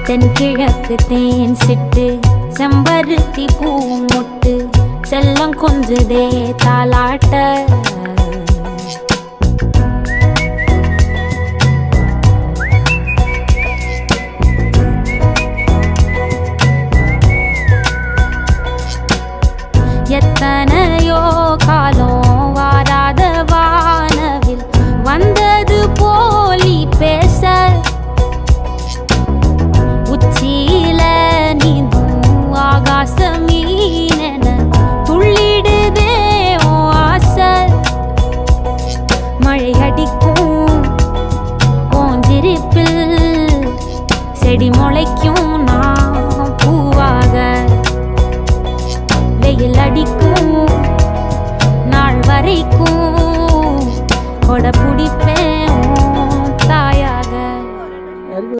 தென்கிழக்கு தேன் சிட்டு செம்பருத்தி பூ முட்டு செல்லம் கொஞ்சுதே தாலாட்ட எத்தனையோ காலம் வாராத வானவில் வந்தது போலி பேச உச்சியில நீந்தும் ஆகாச மீனென துள்ளிடுதே ஓ ஆசை மழை அடிக்கும் ஓஞ்சிருப்பில் செடி முளைக்கும் நான் பூவாக வெயில் அடிக்கும் நாள் வரைக்கும் கொடை பிடிப்பேன்